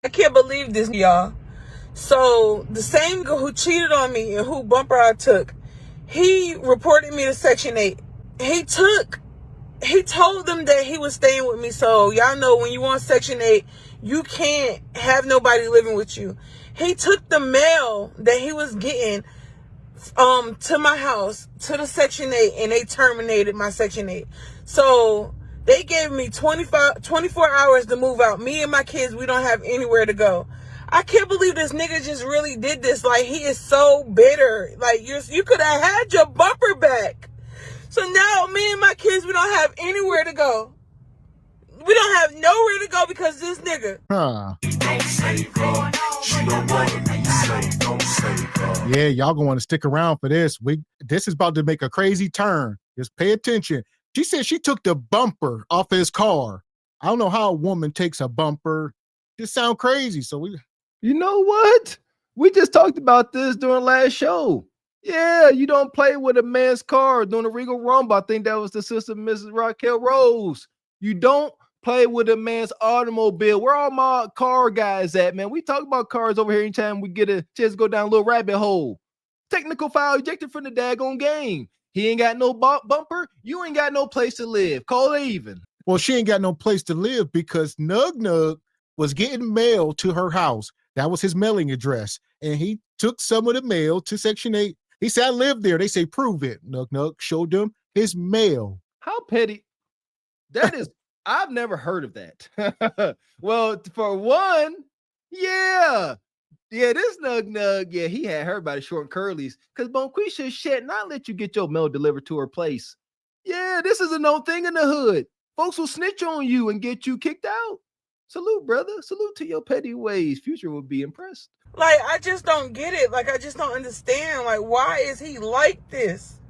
I can't believe this, y'all. So the same girl who cheated on me and who bumper I took, he reported me to Section 8. He told them that he was staying with me. So y'all know when you on Section 8, you can't have nobody living with you. He took the mail that he was getting to my house, to the Section 8, and they terminated my Section 8. So they gave me 24 hours to move out. Me and my kids, we don't have anywhere to go. I can't believe this nigga just really did this. Like, he is so bitter. Like, you could have had your bumper back. So now me and my kids, we don't have anywhere to go. We don't have nowhere to go because this nigga. Yeah, y'all gonna want to stick around for this. This is about to make a crazy turn. Just pay attention. She said she took the bumper off his car. I don't know how a woman takes a bumper. Just sound crazy. So you know what? We just talked about this during last show. Yeah, you don't play with a man's car during the Regal Rumble. I think that was the sister, Mrs. Raquel Rose. You don't play with a man's automobile. Where all my car guys at, man? We talk about cars over here anytime we get a chance to go down a little rabbit hole. Technical foul ejected from the daggone game. He ain't got no bumper. You ain't got no place to live. Call it even. Well, she ain't got no place to live because Nug Nug was getting mail to her house. That was his mailing address. And he took some of the mail to Section 8. He said, I live there. They say, prove it. Nug Nug showed them his mail. How petty. That is, I've never heard of that. Well, for one, yeah, this Nug Nug, yeah, he had her by the short and curlies because Bonquisha shit not let you get your mail delivered to her place. Yeah, this is a known thing in the hood. Folks will snitch on you and get you kicked out. Salute, brother. Salute to your petty ways. Future will be impressed. Like, I just don't get it. Like, I just don't understand. Like, why is he like this?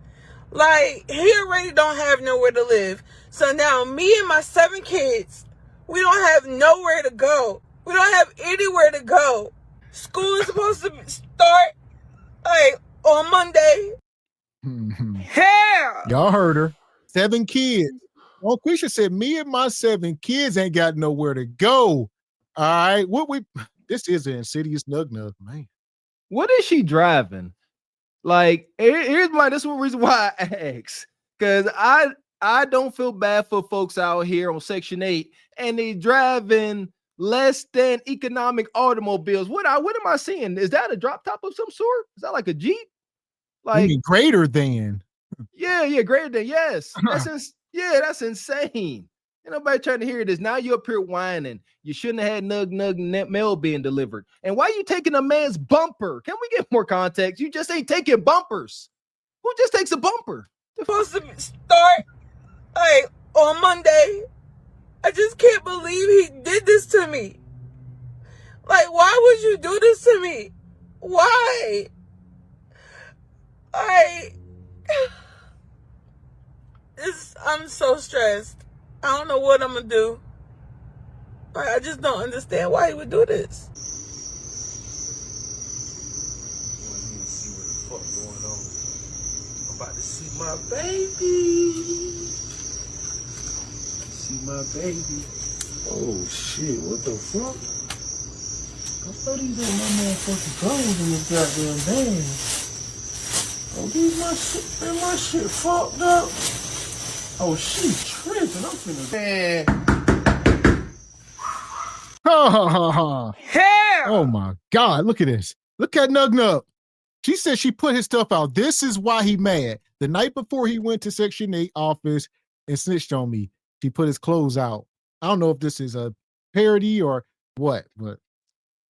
Like, he already don't have nowhere to live. So now me and my 7 kids, we don't have nowhere to go. We don't have anywhere to go. School is supposed to start, like, on Monday. Hell! Y'all heard her. 7 kids. Well, Quisha said, me and my 7 kids ain't got nowhere to go. All right. This is an insidious Nug Nug, man. What is she driving? Like, here's this is one reason why I ask. Because I don't feel bad for folks out here on Section 8 and they driving less than economic automobiles. What am I seeing? Is that a drop top of some sort? Is that like a Jeep? Like, you mean greater than? Yeah, greater than. Yes. That's insane. Ain't nobody trying to hear this. Now you're up here whining. You shouldn't have had Nug mail being delivered. And why are you taking a man's bumper? Can we get more context? You just ain't taking bumpers. Who just takes a bumper? Supposed to start, like, on Monday. I just can't believe he did this to me. Like, why would you do this to me? Why? I'm so stressed. I don't know what I'm gonna do. I just don't understand why he would do this. Well, let me see what the fuck going on. I'm about to see my baby. See my baby. Oh shit, what the fuck? I thought these ain't my motherfucking clothes in this goddamn bag. Oh, my shit fucked up. Oh, she tripping. I'm finna. Man. Oh my God, look at this. Look at Nug Nug. She said she put his stuff out. This is why he mad. The night before he went to Section 8 office and snitched on me, he put his clothes out. I don't know if this is a parody or what, but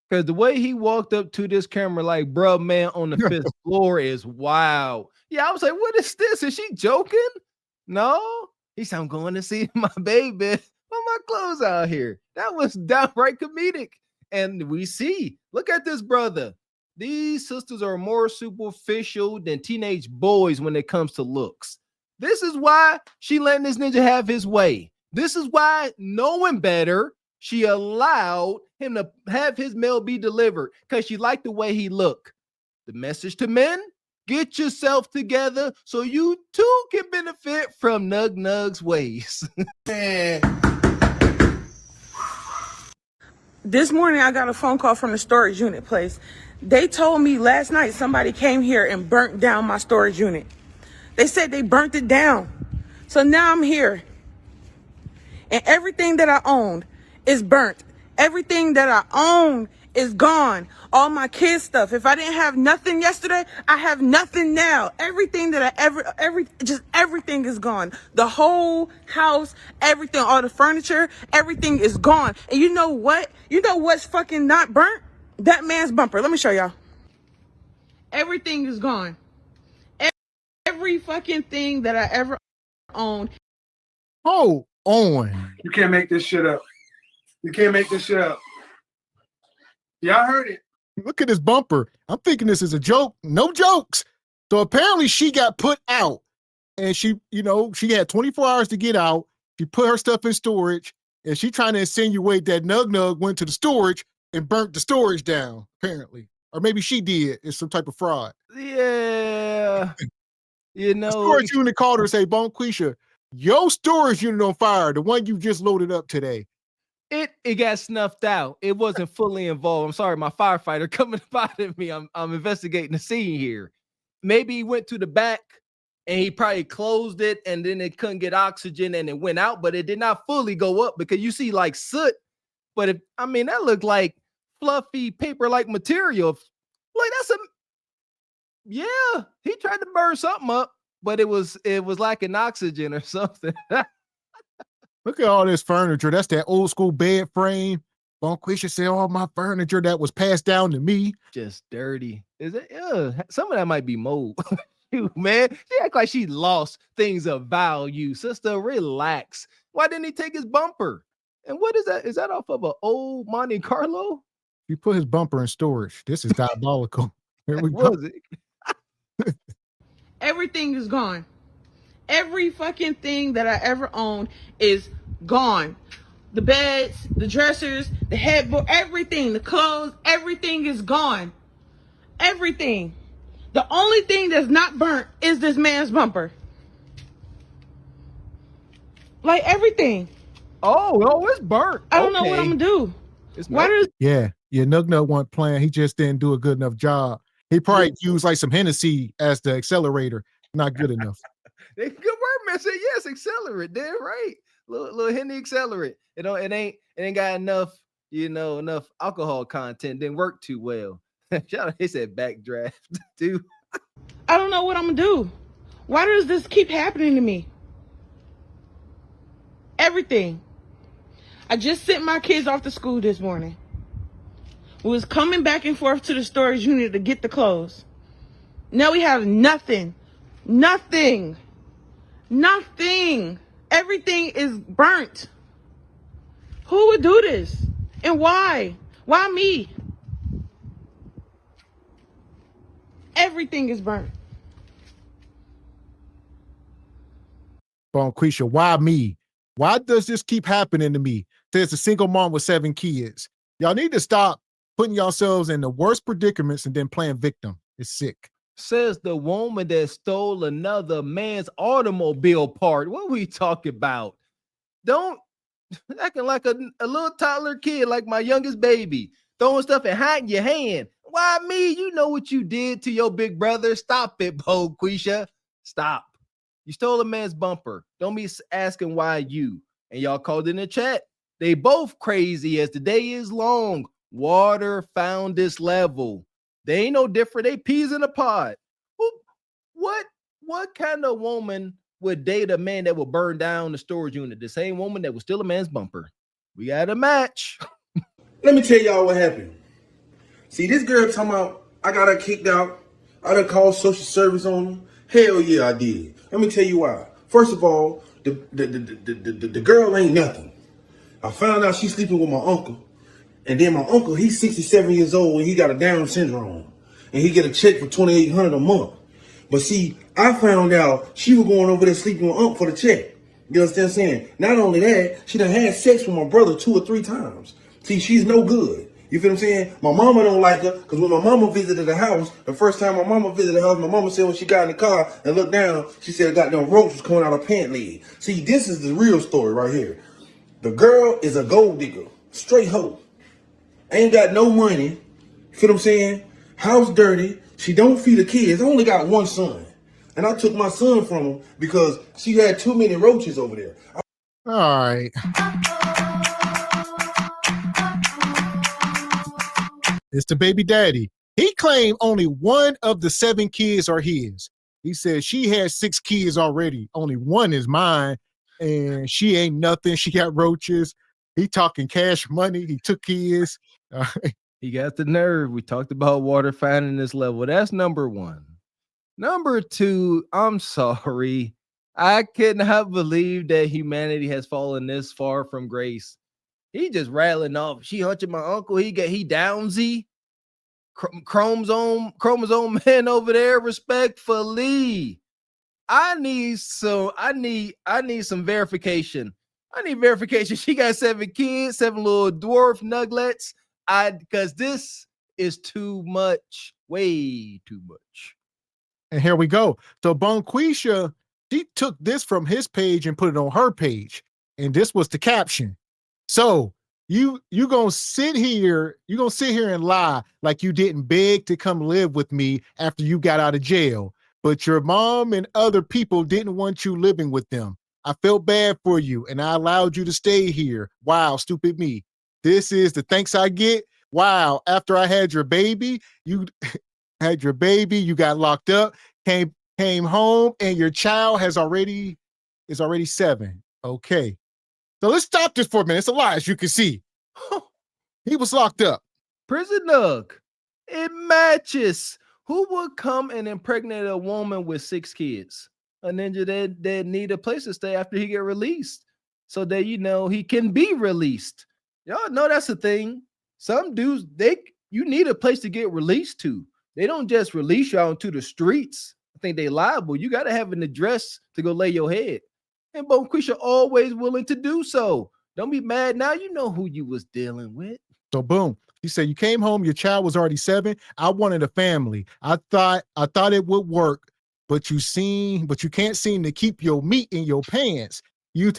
because the way he walked up to this camera, like, bro, man, on the 5th floor is wild. Yeah, I was like, what is this? Is she joking? No. He said, I'm going to see my baby. Put my clothes out here. That was downright comedic. And we see, look at this brother. These sisters are more superficial than teenage boys when it comes to looks. This is why she letting this ninja have his way. This is why, knowing better, she allowed him to have his mail be delivered because she liked the way he looked. The message to men, get yourself together so you too can benefit from Nug Nug's ways. This morning I got a phone call from the storage unit place. They told me last night somebody came here and burnt down my storage unit. They said they burnt it down. So now I'm here. And everything that I owned is burnt. Everything that I own is gone. All my kids' stuff. If I didn't have nothing yesterday, I have nothing now. Everything that everything is gone. The whole house, everything, all the furniture, everything is gone. And you know what? You know what's fucking not burnt? That man's bumper. Let me show y'all. Everything is gone. Every fucking thing that I ever owned. Hold on. You can't make this shit up. You can't make this shit up. Y'all heard it. Look at this bumper. I'm thinking this is a joke. No jokes. So apparently she got put out and she had 24 hours to get out. She put her stuff in storage and she trying to insinuate that Nug went to the storage and burnt the storage down, apparently. Or maybe she did. It's some type of fraud. Yeah. The storage unit called her and say, Bonquisha, your storage unit on fire, the one you just loaded up today. It got snuffed out. It wasn't fully involved. I'm sorry, my firefighter coming by at me. I'm investigating the scene here. Maybe he went to the back and he probably closed it and then it couldn't get oxygen and it went out, but it did not fully go up because you see like soot. But that looked like fluffy paper-like material. Like yeah, he tried to burn something up, but it was lacking oxygen or something. Look at all this furniture. That's that old school bed frame. Bonquisha said all my furniture that was passed down to me. Just dirty. Is it? Some of that might be mold. Man, she act like she lost things of value. Sister, relax. Why didn't he take his bumper? And what is that? Is that off of an old Monte Carlo? He put his bumper in storage. This is diabolical. Here we go. Everything is gone. Every fucking thing that I ever owned is gone. The beds, the dressers, the headboard, everything, the clothes, everything is gone. Everything. The only thing that's not burnt is this man's bumper. Like everything. Oh, it's burnt. I don't know what I'm gonna do. Yeah, Nug wasn't playing. He just didn't do a good enough job. He probably used like some Hennessy as the accelerator. Not good enough. Good word, man. Say yes, accelerate. Damn right. Little Henny accelerate. It ain't got enough, enough alcohol content. Didn't work too well. Shout out, he said backdraft too. I don't know what I'm gonna do. Why does this keep happening to me? Everything. I just sent my kids off to school this morning. We was coming back and forth to the storage unit to get the clothes. Now we have nothing. Nothing. Nothing. Everything is burnt. Who would do this? And why? Why me? Everything is burnt. Bonquisha, why me? Why does this keep happening to me? There's a single mom with 7 kids. Y'all need to stop putting yourselves in the worst predicaments and then playing victim. It's sick. Says the woman that stole another man's automobile part. What we talking about? Don't acting like a little toddler kid, like my youngest baby, throwing stuff and hiding your hand. Why me? You know what you did to your big brother. Stop it, Bonquisha. Stop. You stole a man's bumper. Don't be asking why you. And y'all called in the chat. They both crazy as the day is long. Water found this level. They ain't no different. They peas in a pod. What kind of woman would date a man that will burn down the storage unit? The same woman that would steal a man's bumper. We got a match. Let me tell y'all what happened. See, this girl talking about I got her kicked out. I done called social service on her. Hell yeah, I did. Let me tell you why. First of all, the girl ain't nothing. I found out she's sleeping with my uncle. And then my uncle, he's 67 years old and he got a Down syndrome. And he get a check for $2,800 a month. But see, I found out she was going over there sleeping with Unc for the check. You understand what I'm saying? Not only that, she done had sex with my brother 2 or 3 times. See, she's no good. You feel what I'm saying? My mama don't like her because when my mama visited the house, the first time my mama visited the house, my mama said when she got in the car and looked down, she said goddamn ropes was coming out her pant leg. See, this is the real story right here. The girl is a gold digger, straight hoe. Ain't got no money. Feel what I'm saying? House dirty. She don't feed the kids. I only got one son. And I took my son from him because she had too many roaches over there. All right. It's the baby daddy. He claimed only one of the 7 kids are his. He said she had 6 kids already. Only one is mine. And she ain't nothing. She got roaches. He talking cash money. He took kids. He got the nerve. We talked about water finding this level. That's number 1. Number 2, I'm sorry. I cannot believe that humanity has fallen this far from grace. He just rattling off. She hunching my uncle. He Downsy. Chromosome man over there. Respectfully. I need some verification. I need verification. She got 7 kids, 7 little dwarf nuglets. Because this is too much, way too much. And here we go. So Bonquisha, she took this from his page and put it on her page. And this was the caption. So you gonna sit here and lie like you didn't beg to come live with me after you got out of jail. But your mom and other people didn't want you living with them. I felt bad for you and I allowed you to stay here. Wow, stupid me. This is the thanks I get. Wow, after I had your baby, you got locked up, came home, and your child is already 7. Okay. So let's stop this for a minute. It's a lie, as you can see. He was locked up. Prison Nug. It matches. Who would come and impregnate a woman with 6 kids? A ninja that need a place to stay after he get released, so that he can be released. Y'all know that's a thing. Some dudes, you need a place to get released to. They don't just release you out into the streets. I think they liable. You got to have an address to go lay your head. And Bonquisha always willing to do so. Don't be mad now. You know who you was dealing with. So boom. He said, you came home, your child was already 7. I wanted a family. I thought it would work, but you can't seem to keep your meat in your pants. You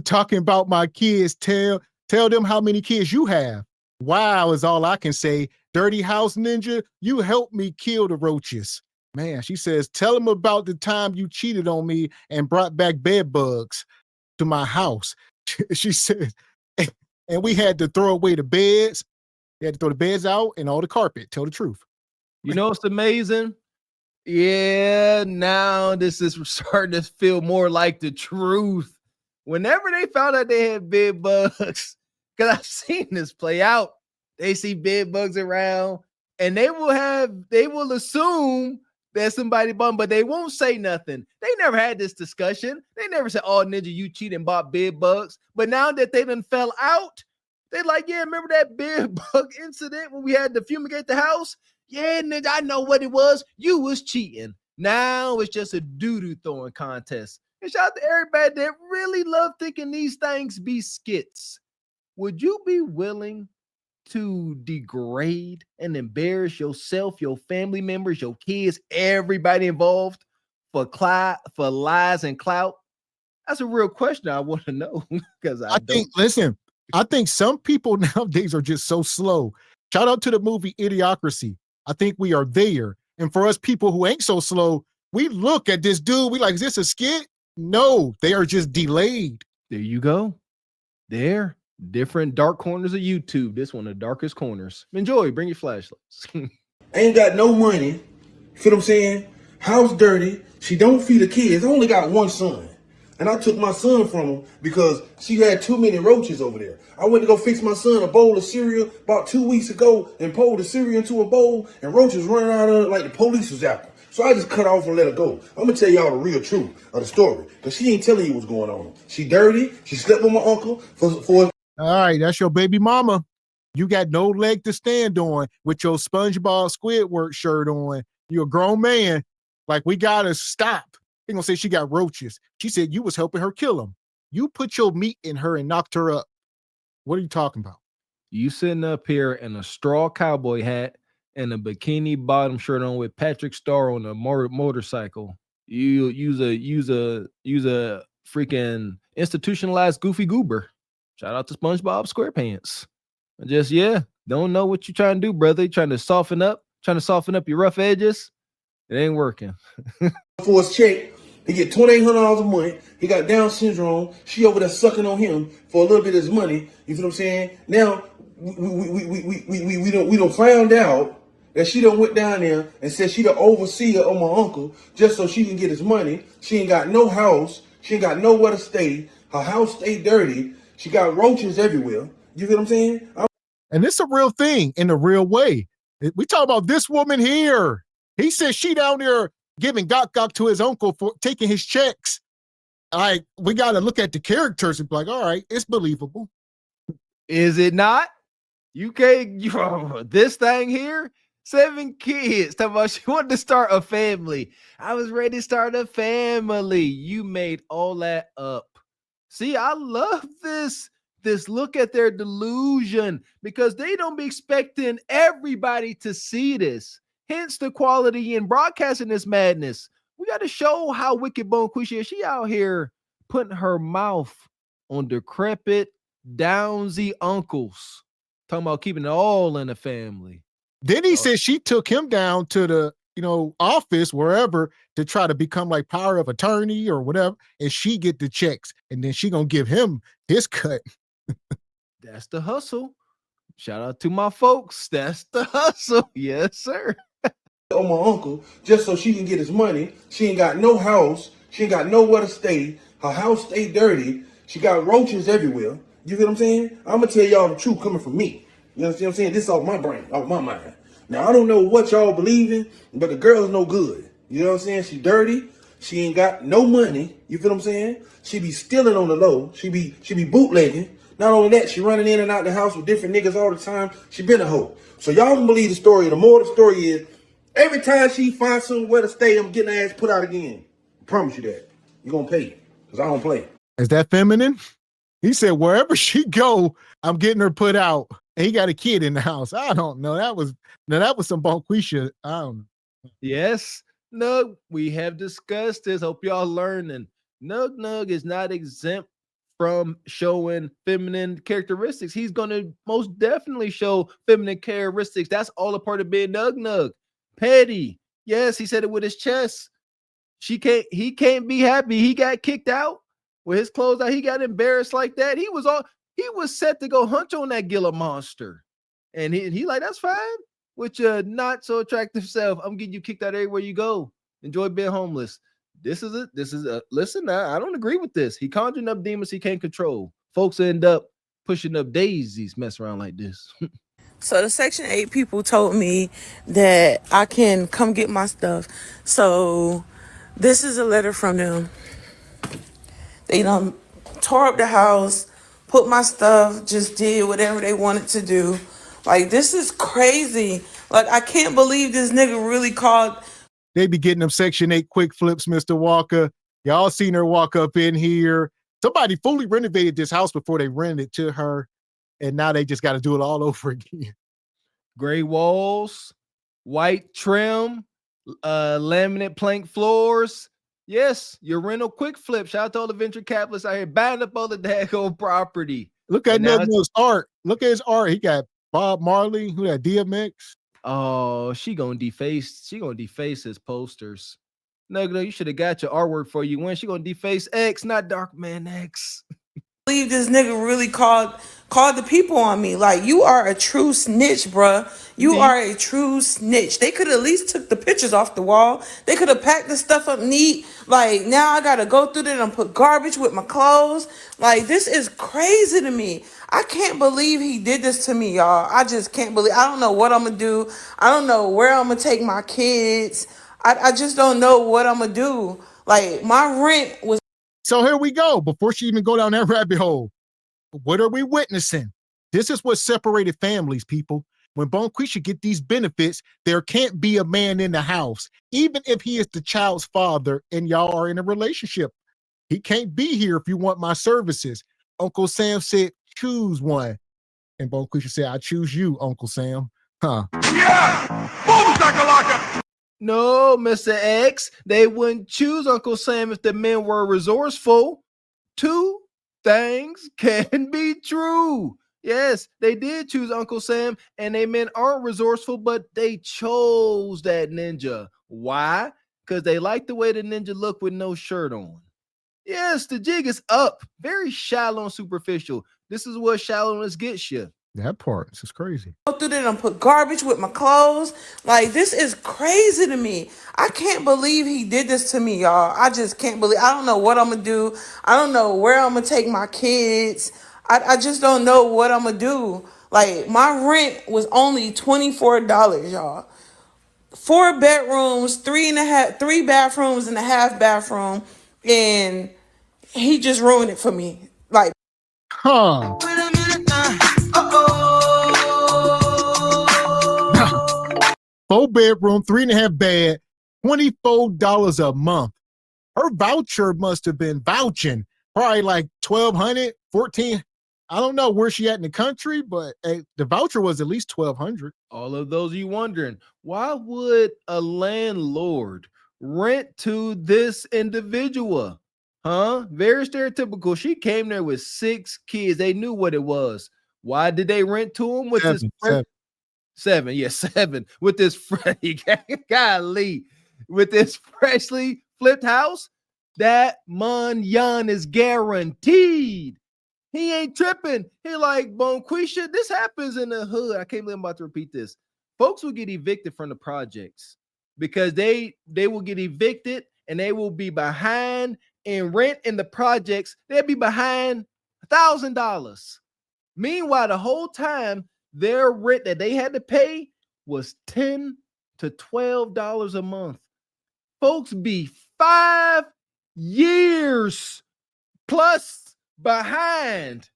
talking about my kids. Tell them how many kids you have. Wow is all I can say. Dirty house ninja, you helped me kill the roaches. Man, she says, tell them about the time you cheated on me and brought back bed bugs to my house. She said, and we had to throw away the beds. We had to throw the beds out and all the carpet. Tell the truth. You know what's amazing? Yeah, now this is starting to feel more like the truth. Whenever they found out they had bed bugs, because I've seen this play out, they see bed bugs around and they will assume that somebody bum, but they won't say nothing. They never had this discussion. They never said, oh, ninja, you cheated and bought bed bugs. But now that they done fell out, they're like, yeah, remember that bed bug incident when we had to fumigate the house? Yeah, ninja, I know what it was. You was cheating. Now it's just a doo-doo throwing contest. And shout out to everybody that really love thinking these things be skits. Would you be willing to degrade and embarrass yourself, your family members, your kids, everybody involved for lies and clout? That's a real question I want to know. Because I think some people nowadays are just so slow. Shout out to the movie Idiocracy. I think we are there. And for us people who ain't so slow, we look at this dude, we like, is this a skit? No, they are just delayed. There you go. There. Different dark corners of YouTube. This one, the darkest corners. Enjoy. Bring your flashlights. Ain't got no money. Feel what I'm saying? House dirty. She don't feed the kids. I only got one son. And I took my son from him because she had too many roaches over there. I went to go fix my son a bowl of cereal about 2 weeks ago and poured the cereal into a bowl and roaches running out of it like the police was after. So I just cut off and let her go. I'm going to tell y'all the real truth of the story because she ain't telling you what's going on. She dirty. She slept with my uncle for all right, that's your baby mama. You got no leg to stand on with your SpongeBob Squidward shirt on. You're a grown man. Like, we got to stop. They're going to say she got roaches. She said you was helping her kill them. You put your meat in her and knocked her up. What are you talking about? You sitting up here in a straw cowboy hat and a bikini bottom shirt on with Patrick Star on a motorcycle. You use a freaking institutionalized goofy goober. Shout out to SpongeBob SquarePants. Don't know what you're trying to do, brother. You're trying to soften up your rough edges. It ain't working. For his check, he get $2,800 a month. He got Down syndrome. She over there sucking on him for a little bit of his money. You feel what I'm saying? Now we don't found out that she done went down there and said she the overseer of my uncle just so she can get his money. She ain't got no house. She ain't got nowhere to stay. Her house stay dirty. She got roaches everywhere. You feel what I'm saying? And it's a real thing in a real way. We talk about this woman here. He says she down there giving gok to his uncle for taking his checks. Like, we got to look at the characters and be like, all right, it's believable. Is it not? You can't, this thing here, 7 kids. Talking about she wanted to start a family. I was ready to start a family. You made all that up. See, I love this look at their delusion because they don't be expecting everybody to see this. Hence the quality in broadcasting this madness. We got to show how wicked Bonquisha is. She out here putting her mouth on decrepit, downsy uncles. Talking about keeping it all in the family. Then he said she took him down to the, office, wherever, to try to become like power of attorney or whatever. And she get the checks and then she going to give him his cut. That's the hustle. Shout out to my folks. That's the hustle. Yes, sir. On my uncle just so she can get his money. She ain't got no house. She ain't got nowhere to stay. Her house stay dirty. She got roaches everywhere. You get what I'm saying? I'm gonna tell y'all the truth coming from me. You understand what I'm saying? This is off my brain, off my mind. Now I don't know what y'all believe in, but the girl's no good. You know what I'm saying? She dirty. She ain't got no money. You feel what I'm saying? She be stealing on the low. She be bootlegging. Not only that, she running in and out the house with different niggas all the time. She been a hoe. So y'all can believe the story. The more the story is, every time she finds somewhere to stay, I'm getting her ass put out again. I promise you that. You're going to pay. Because I don't play. Is that feminine? He said, wherever she go, I'm getting her put out. And he got a kid in the house. I don't know. That was some Bonquisha. I don't know. Yes. Nug, we have discussed this. Hope y'all learning. Nug is not exempt from showing feminine characteristics. He's going to most definitely show feminine characteristics. That's all a part of being Nug. Petty. Yes, he said it with his chest. He can't be happy. He got kicked out with his clothes out. He got embarrassed like that. He was set to go hunch on that Gila monster. And he like, that's fine. With your not so attractive self, I'm getting you kicked out everywhere you go. Enjoy being homeless. Listen, I don't agree with this. He conjuring up demons he can't control. Folks end up pushing up daisies, mess around like this. So the Section 8 people told me that I can come get my stuff. So this is a letter from them. They tore up the house, put my stuff, just did whatever they wanted to do. Like, this is crazy. Like, I can't believe this nigga really called. They be getting them Section 8 quick flips, Mr. Walker. Y'all seen her walk up in here. Somebody fully renovated this house before they rented it to her. And now they just got to do it all over again. Gray walls, white trim, laminate plank floors. Yes, your rental quick flip. Shout out to all the venture capitalists out here buying up all the daggone property. Look at Nug's art. Look at his art. He got Bob Marley, who had DMX. Oh, she gonna deface his posters. No, you should have got your artwork for you when she gonna deface X, not Darkman X. Believe this nigga really called the people on me. Like, you are a true snitch, bruh. You are a true snitch. They could at least took the pictures off the wall. They could have packed the stuff up neat. Like, now I gotta go through there and put garbage with my clothes. Like, this is crazy to me. I can't believe he did this to me, y'all. I just can't believe. I don't know what I'm gonna do. I don't know where I'm gonna take my kids. I just don't know what I'm gonna do. Like, my rent was. So here we go. Before she even go down that rabbit hole, what are we witnessing? This is what separated families, people. When Bonquisha get these benefits, there can't be a man in the house, even if he is the child's father and y'all are in a relationship. He can't be here if you want my services. Uncle Sam said, choose one. And Bonquisha said, I choose you, Uncle Sam. Huh? Yeah! Boom, shakalaka! No, Mr. X, they wouldn't choose Uncle Sam if the men were resourceful. Two things can be true. Yes, they did choose Uncle Sam, and they men aren't resourceful, but they chose that ninja. Why? Because they like the way the ninja looked with no shirt on. Yes, the jig is up. Very shallow and superficial. This is what shallowness gets you. That part, this is crazy. Go through there and put garbage with my clothes. Like, this is crazy to me. I can't believe he did this to me, y'all. I just can't believe. I don't know what I'm gonna do. I don't know where I'm gonna take my kids. I just don't know what I'm gonna do. Like, my rent was only $24, y'all. 4 bedrooms, three bathrooms and a half bathroom, and he just ruined it for me. Like, Huh. 4-bedroom, 3.5 bed, $24 a month. Her voucher must have been vouching probably like 1,200, 14. I don't know where she at in the country, but the voucher was at least 1,200. All of those you wondering, why would a landlord rent to this individual? Huh? Very stereotypical. She came there with 6 kids. They knew what it was. Why did they rent to him with seven? Yeah, 7 with this golly, with this freshly flipped house. That manyan is guaranteed. He ain't tripping. He like, Bonquisha, this happens in the hood. I can't believe I'm about to repeat this. Folks will get evicted from the projects because they will get evicted and they will be behind in rent in the projects. They'll be behind $1,000. Meanwhile, the whole time their rent that they had to pay was $10 to $12 a month. Folks be 5 years plus behind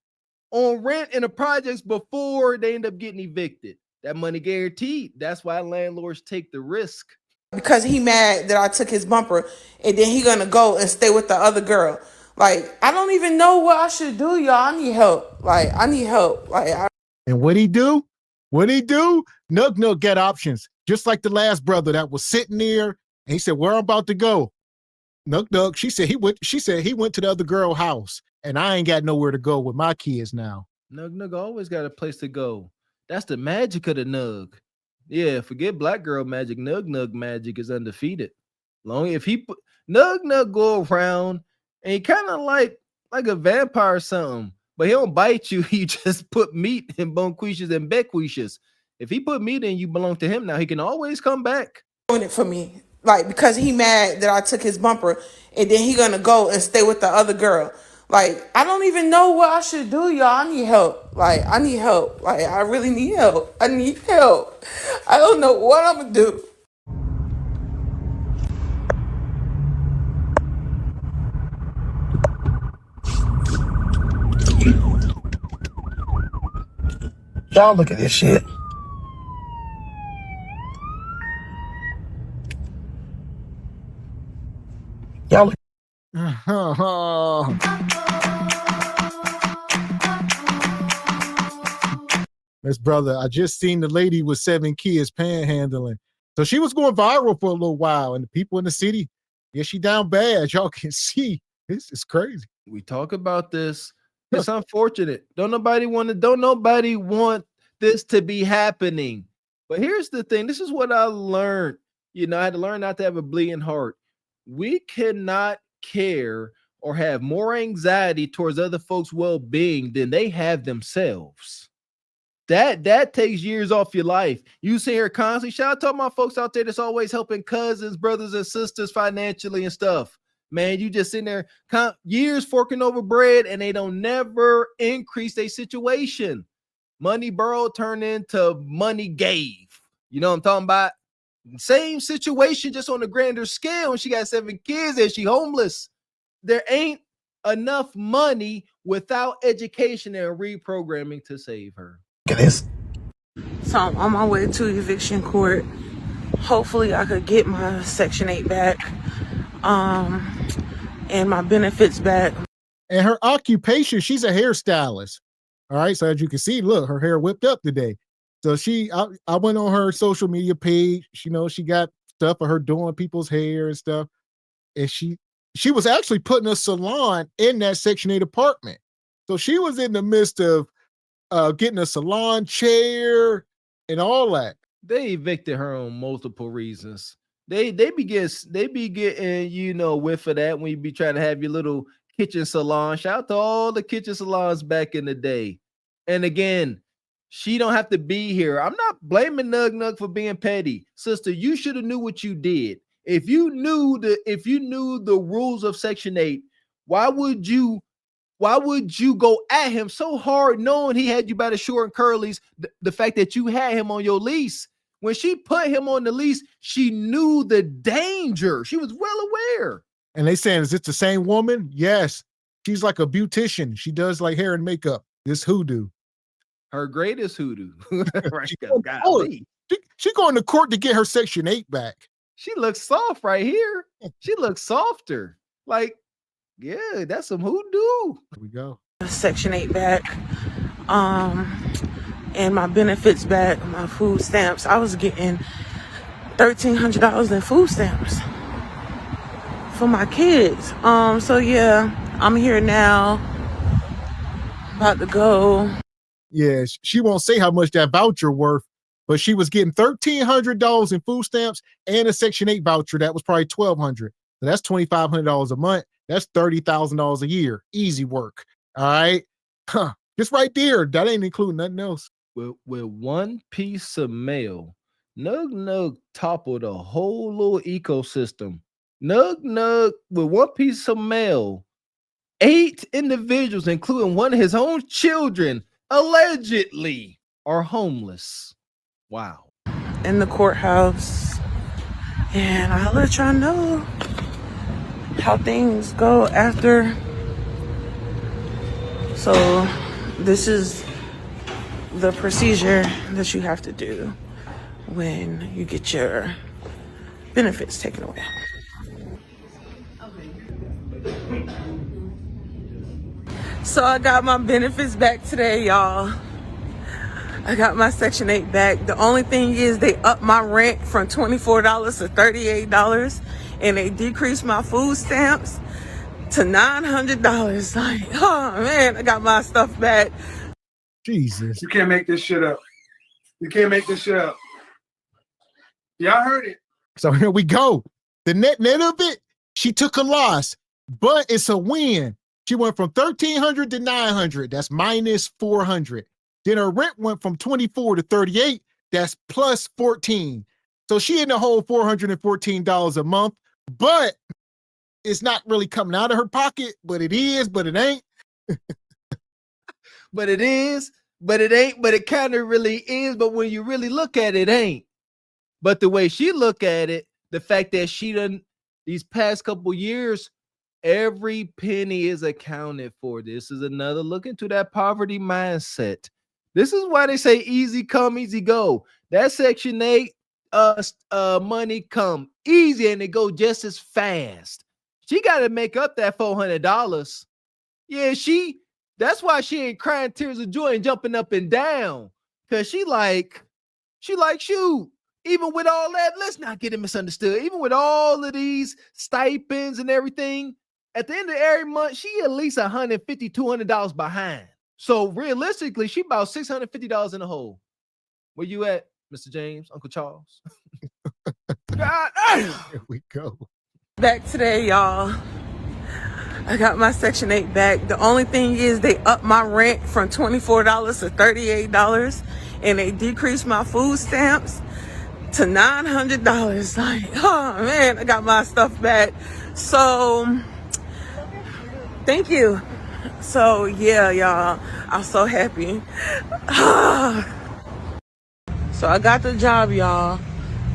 on rent in the projects before they end up getting evicted. That money guaranteed. That's why landlords take the risk. Because he mad that I took his bumper, and then he gonna go and stay with the other girl. Like, I don't even know what I should do, y'all. I need help. Like, I need help. And what'd he do? Nug Nug got options. Just like the last brother that was sitting there, and he said, "Where I'm about to go." Nug Nug, she said he went to the other girl house, and I ain't got nowhere to go with my kids now. Nug Nug always got a place to go. That's the magic of the Nug. Yeah, forget black girl magic. Nug Nug magic is undefeated. Long if he put Nug Nug go around and he kind of like a vampire or something, but he don't bite you. He just put meat in bonquishas and bequishas. If he put meat in, you belong to him now. He can always come back. Doing it for me. Like, because he mad that I took his bumper, and then he gonna go and stay with the other girl. Like, I don't even know what I should do, y'all. I need help. Like, I need help. Like, I really need help. I need help. I don't know what I'm gonna do. Y'all look at this shit. Y'all look. Miss brother, I just seen the lady with 7 kids panhandling. So she was going viral for a little while, and the people in the city, yeah, she down bad. Y'all can see. This is crazy. We talk about this. It's unfortunate. Don't nobody want this to be happening. But here's the thing. This is what I learned. I had to learn not to have a bleeding heart. We cannot care or have more anxiety towards other folks' well-being than they have themselves. That takes years off your life. You see her constantly. Shout out to all my folks out there that's always helping cousins, brothers, and sisters financially and stuff. Man, you just sitting there years forking over bread, and they don't never increase their situation. Money borrowed turned into money gave. You know what I'm talking about? Same situation, just on a grander scale. And she got 7 kids and she homeless. There ain't enough money without education and reprogramming to save her. Look at this. So I'm on my way to eviction court. Hopefully I could get my Section 8 back, and my benefits back. And her occupation, she's a hairstylist. All right, so as you can see, look, her hair whipped up today. So I went on her social media page. She got stuff of her doing people's hair and stuff. And she was actually putting a salon in that Section 8 apartment. So she was in the midst of getting a salon chair and all that. They evicted her on multiple reasons. They be getting, you know, whiff of that when you be trying to have your little kitchen salon. Shout out to all the kitchen salons back in the day. And again, she don't have to be here. I'm not blaming Nug Nug for being petty. Sister, you should have knew what you did. If you knew the rules of Section 8, why would you go at him so hard knowing he had you by the short and curlies? The fact that you had him on your lease. When she put him on the lease, she knew the danger. She was well aware. And they saying, is it the same woman? Yes. She's like a beautician. She does like hair and makeup. This hoodoo. Her greatest hoodoo. Right. She going to court to get her Section 8 back. She looks soft right here. She looks softer. Like, yeah, that's some hoodoo. Here we go. Section 8 back. And my benefits back, my food stamps. I was getting $1,300 in food stamps for my kids. So yeah, I'm here now. About to go. Yeah, she won't say how much that voucher worth, but she was getting $1,300 in food stamps and a Section 8 voucher that was probably $1,200. So that's $2,500 a month. That's $30,000 a year. Easy work. All right. Huh. Just right there. That ain't including nothing else. With one piece of mail, Nug Nug toppled a whole little ecosystem. Nug Nug, with one piece of mail, 8 individuals, including one of his own children, allegedly are homeless. Wow. In the courthouse. And I'll let y'all know how things go after. So this is the procedure that you have to do when you get your benefits taken away. So I got my benefits back today, y'all. I got my Section 8 back. The only thing is they upped my rent from $24 to $38, and they decreased my food stamps to $900. Like, oh man, I got my stuff back. Jesus. You can't make this shit up. You can't make this shit up. Y'all heard it. So here we go. The net of it, she took a loss, but it's a win. She went from $1,300 to $900. That's minus $400. Then her rent went from $24 to $38. That's plus $14. So she in the whole $414 a month, but it's not really coming out of her pocket, but it is, but it ain't. But it is, but it ain't, but it kind of really is. But when you really look at it, it ain't. But the way she look at it, the fact that she done these past couple years, every penny is accounted for. This is another look into that poverty mindset. This is why they say easy come, easy go. That Section 8 money come easy and it go just as fast. She got to make up that $400. Yeah, that's why she ain't crying tears of joy and jumping up and down. Cause she like, shoot, even with all that, let's not get it misunderstood. Even with all of these stipends and everything, at the end of every month, she at least $150, $200 behind. So realistically, she about $650 in the hole. Where you at, Mr. James, Uncle Charles? God, Here we go. Back today, y'all. I got my Section 8 back. The only thing is they upped my rent from $24 to $38, and they decreased my food stamps to $900. Like, oh man, I got my stuff back. So thank you. So yeah, y'all, I'm so happy. So I got the job, y'all.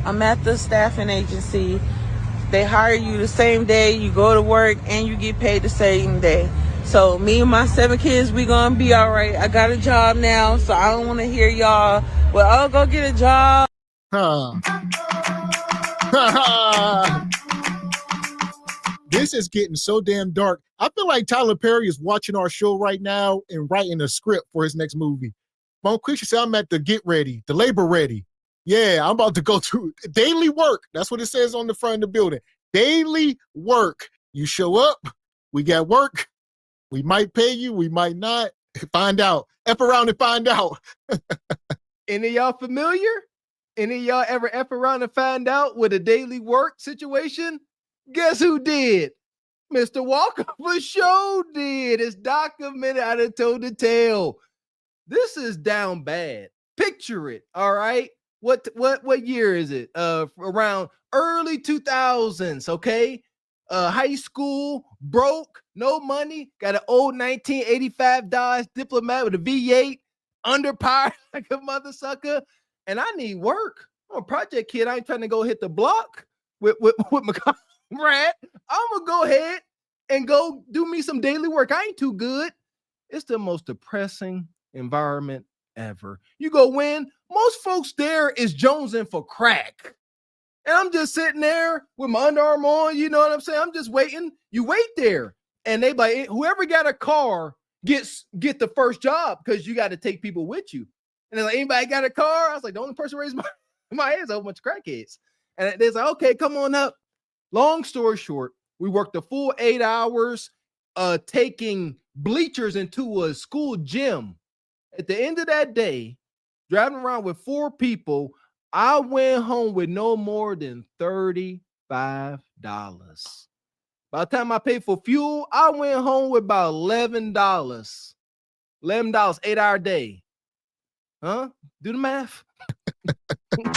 I'm at the staffing agency. They hire you the same day, you go to work, and you get paid the same day. So me and my 7 kids, we gonna be all right. I got a job now, so I don't want to hear y'all, well, I'll go get a job. This is getting so damn dark. I feel like Tyler Perry is watching our show right now and writing a script for his next movie. Monquisha said, I'm at the get ready, the labor ready. Yeah, I'm about to go to daily work. That's what it says on the front of the building. Daily work. You show up, we got work. We might pay you, we might not. Find out. F around and find out. Any of y'all familiar? Any of y'all ever F around and find out with a daily work situation? Guess who did? Mr. Walker for sure did. It's documented. I done told the tale. This is down bad. Picture it. All right. What year is it? Around early 2000s. Okay. High school, broke, no money, got an old 1985 Dodge Diplomat with a V8, underpowered like a mother sucker, and I need work. I'm a project kid. I ain't trying to go hit the block with my comrade. I'm gonna go ahead and go do me some daily work. I ain't too good. It's the most depressing environment ever. You go win. Most folks there is jonesing for crack. And I'm just sitting there with my underarm on, you know what I'm saying? I'm just waiting. You wait there. And they like, whoever got a car get the first job because you got to take people with you. And they're like, anybody got a car? I was like, the only person raised my hand is a whole bunch of crackheads. And they're like, okay, come on up. Long story short, we worked a full 8 hours taking bleachers into a school gym. At the end of that day, driving around with 4 people, I went home with no more than $35. By the time I paid for fuel, I went home with about $11. $11, 8-hour day. Huh? Do the math.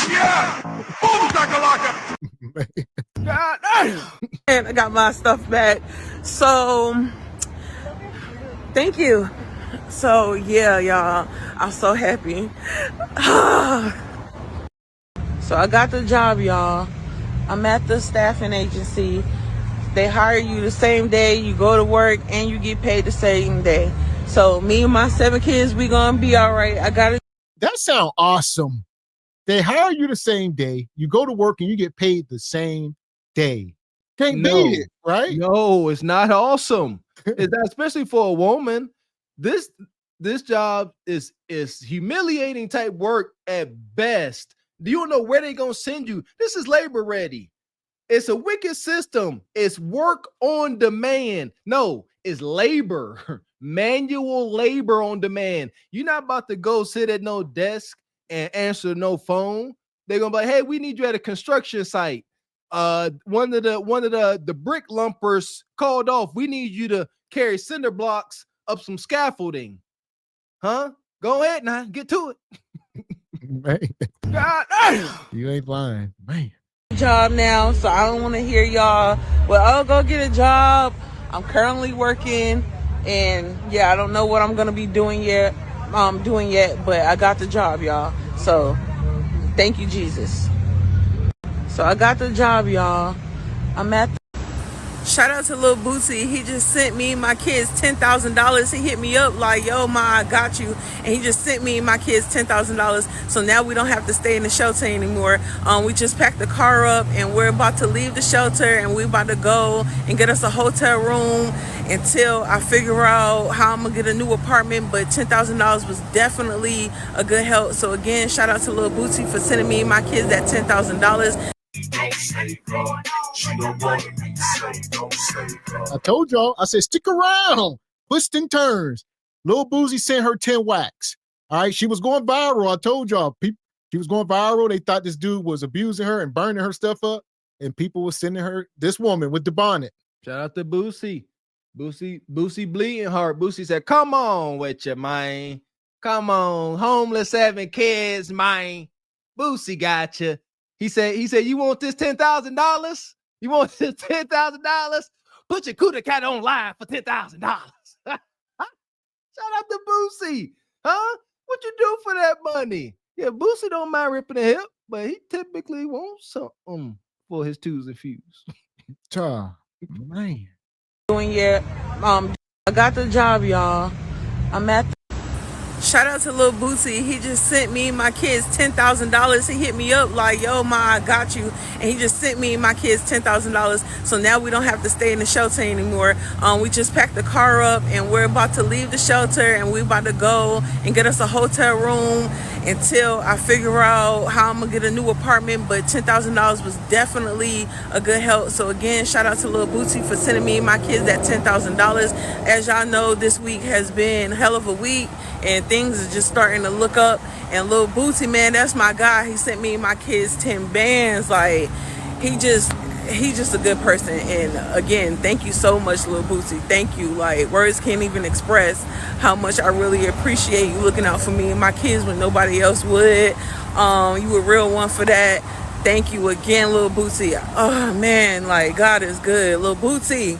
Yeah! Boom shakalaka! God damn. And I got my stuff back. So, thank you. So, yeah, y'all. I'm so happy. So I got the job, y'all. I'm at the staffing agency. They hire you the same day, you go to work, and you get paid the same day. So me and my 7 kids, we gonna be all right. I got it. That sounds awesome. They hire you the same day, you go to work, and you get paid the same day. Can't beat it, right? No, it's not awesome. It's not, especially for a woman. This job is humiliating type work at best. You don't know where they're going to send you. This is labor ready. It's a wicked system. It's work on demand. No, it's labor, manual labor on demand. You're not about to go sit at no desk and answer no phone. They're going to be like, hey, we need you at a construction site. One of the brick lumpers called off. We need you to carry cinder blocks up some scaffolding. Huh? Go ahead now. Get to it. Man. God, You ain't lying, man. Job now, so I don't want to hear y'all. Well, I'll go get a job. I'm currently working, and yeah, I don't know what I'm gonna be doing yet. But I got the job, y'all. So thank you, Jesus. So I got the job, y'all. I'm at. Shout out to Lil Bootsy. He just sent me and my kids $10,000. He hit me up like, yo, ma, I got you. And he just sent me and my kids $10,000. So now we don't have to stay in the shelter anymore. We just packed the car up and we're about to leave the shelter and we're about to go and get us a hotel room until I figure out how I'm going to get a new apartment. But $10,000 was definitely a good help. So again, shout out to Lil Bootsy for sending me and my kids that $10,000. I told y'all, I said, stick around. Twists and turns. Lil Boozy sent her 10 whacks. All right. She was going viral. I told y'all, she was going viral. They thought this dude was abusing her and burning her stuff up. And people were sending her this woman with the bonnet. Shout out to Boosie. Boosie bleeding heart. Boosie said, come on with you, man. Come on. Homeless 7 kids, man. Boosie got you. He said, you want this $10,000? You want this $10,000? Put your cooter cat on live for $10,000. Shout out to Boosie. Huh? What you do for that money? Yeah, Boosie don't mind ripping a hip, but he typically wants something for his twos and fews. Man. Doing yet. I got the job, y'all. I'm at. Shout out to Lil Bootsy. He just sent me and my kids $10,000. He hit me up like, yo, ma, I got you. And he just sent me and my kids $10,000. So now we don't have to stay in the shelter anymore. We just packed the car up and we're about to leave the shelter and we're about to go and get us a hotel room until I figure out how I'm gonna get a new apartment. But $10,000 was definitely a good help. So again, shout out to Lil Bootsy for sending me and my kids that $10,000. As y'all know, this week has been a hell of a week, and things are just starting to look up. And Lil Bootsy, man, that's my guy. He sent me and my kids 10 bands. Like, he's just a good person. And again, thank you so much, Lil Bootsy. Thank you. Like, words can't even express how much I really appreciate you looking out for me and my kids when nobody else would. You a real one for that. Thank you again, Lil Bootsy. Oh man, like, God is good. Lil Bootsy,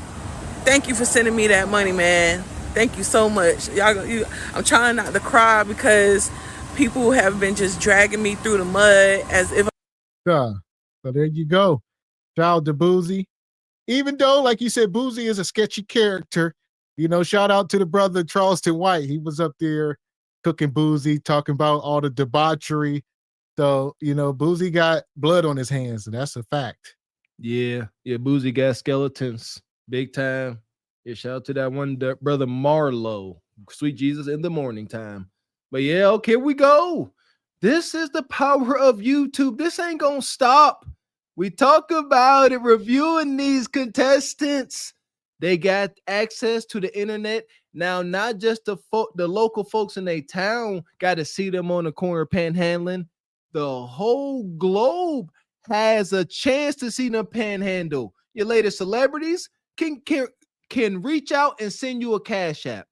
thank you for sending me that money, man. Thank you so much. I'm trying not to cry because people have been just dragging me through the mud as if. So there you go. Shout out to Boozy. Even though, like you said, Boozy is a sketchy character, shout out to the brother Charleston White. He was up there cooking Boozy, talking about all the debauchery. So, Boozy got blood on his hands, and that's a fact. Yeah, Boozy got skeletons, big time. Yeah, shout out to that one brother Marlo, sweet Jesus in the morning time. But yeah, okay, we go. This is the power of YouTube. This ain't gonna stop. We talk about it, reviewing these contestants. They got access to the internet. Now, not just the local folks in their town got to see them on the corner panhandling. The whole globe has a chance to see them panhandle. Your latest celebrities can reach out and send you a cash app.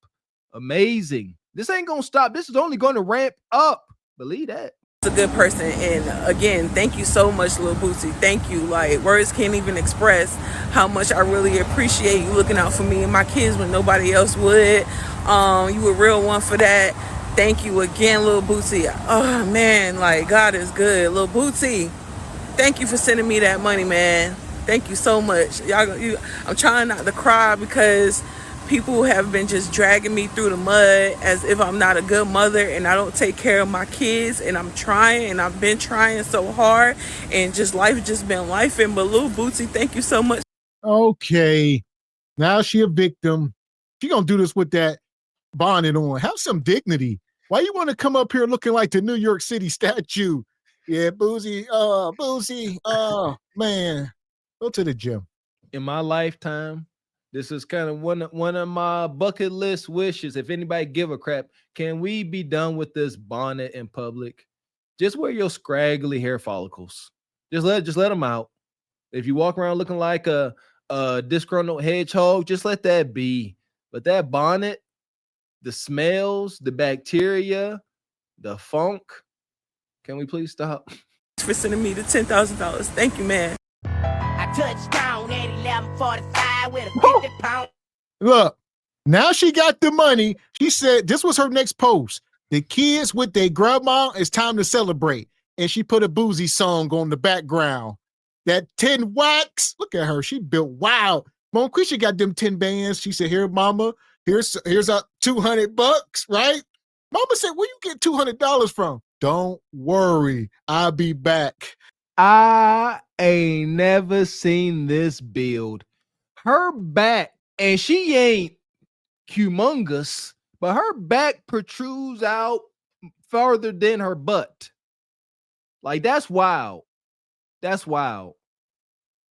Amazing. This ain't going to stop. This is only going to ramp up. Believe that. A good person. And again, thank you so much, Lil Bootsy. Thank you. Like, words can't even express how much I really appreciate you looking out for me and my kids when nobody else would. You a real one for that. Thank you again, Lil Bootsy. Oh man, like, God is good. Lil Bootsy, thank you for sending me that money, man. Thank you so much. I'm trying not to cry because people have been just dragging me through the mud as if I'm not a good mother and I don't take care of my kids. And I'm trying, and I've been trying so hard, and just life just been lifing. But Lil Bootsy, thank you so much. Okay, now she a victim. She gonna do this with that bonnet on. Have some dignity. Why you want to come up here looking like the New York City statue? Yeah, Boozy, man, go to the gym. In my lifetime, this is kind of one of my bucket list wishes. If anybody give a crap, can we be done with this bonnet in public? Just wear your scraggly hair follicles. Just let them out. If you walk around looking like a disgruntled hedgehog, just let that be. But that bonnet, the smells, the bacteria, the funk. Can we please stop? For sending me the $10,000. Thank you, man. I touched down at 11:45 with a 50-pound. Look, now she got the money. She said this was her next post. The kids with their grandma, it's time to celebrate. And she put a Boozy song on the background. That 10 wax. Look at her. She built wild. Monquisha got them 10 bands. She said, here, mama, here's a $200, right? Mama said, where you get $200 from? Don't worry. I'll be back. I ain't never seen this build. Her back, and she ain't humongous, but her back protrudes out farther than her butt. Like, that's wild. That's wild.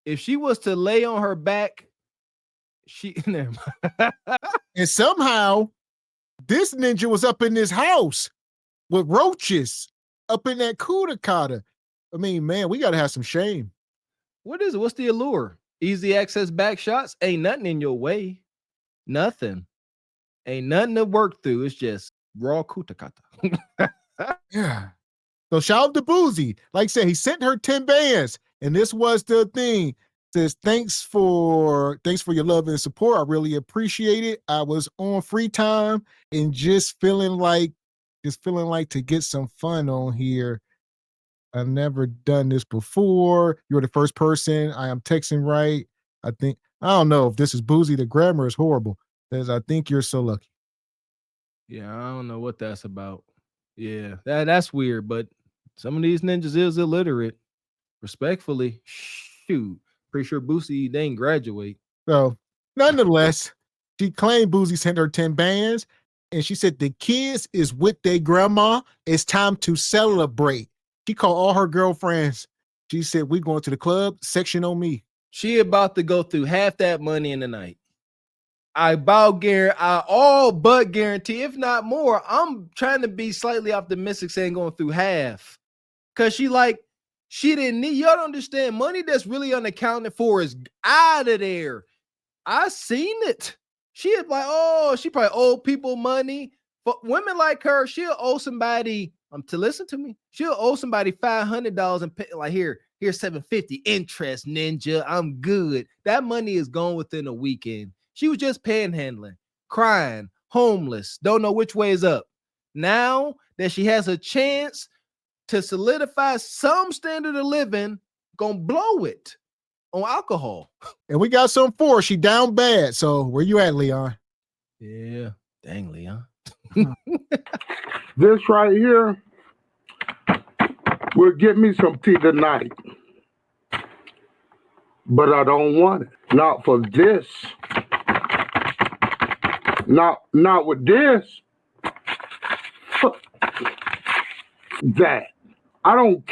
If she was to lay on her back, and somehow this ninja was up in this house with roaches up in that Kudakata. I mean, man, we got to have some shame. What is it? What's the allure? Easy access back shots? Ain't nothing in your way. Nothing. Ain't nothing to work through. It's just raw Kudakata. Yeah. So shout out to Boozy. Like I said, he sent her 10 bands. And this was the thing. Says, thanks for your love and support. I really appreciate it. I was on free time and just feeling like to get some fun on here. I've never done this before. You're the first person I am texting right. I don't know if this is Boozy. The grammar is horrible. Says, I think you're so lucky. Yeah, I don't know what that's about. Yeah, that's weird, but some of these ninjas is illiterate. Respectfully, shoot. Pretty sure Boozy didn't graduate. So, nonetheless, she claimed Boozy sent her 10 bands. And she said the kids is with their grandma. It's time to celebrate. She called all her girlfriends. She said, we going to the club, section on me. She about to go through half that money in the night. I all but guarantee, if not more. I'm trying to be slightly optimistic saying going through half. Cause she didn't need, y'all don't understand, money that's really unaccounted for is out of there. I seen it. She is like, oh, she probably owe people money. But women like her, she'll owe somebody, to listen to me, she'll owe somebody $500 and pay, like, here's $750 interest, ninja. I'm good. That money is gone within a weekend. She was just panhandling, crying, homeless, don't know which way is up. Now that she has a chance to solidify some standard of living, gonna blow it on alcohol. And we got some for her. She down bad. So where you at, Leon? Yeah. Dang, Leon. This right here will get me some tea tonight. But I don't want it. Not for this. Not with this. That. I don't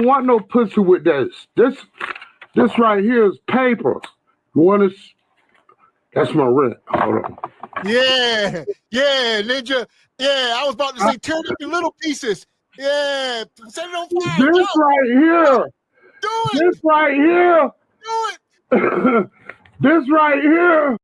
want no pussy with this. This right here is paper. You want to? That's my rent. Hold on. Yeah, ninja. Yeah, I was about to say tear it up in little pieces. Yeah, set it on fire. This right here. Do it. This right here. Do it. This right here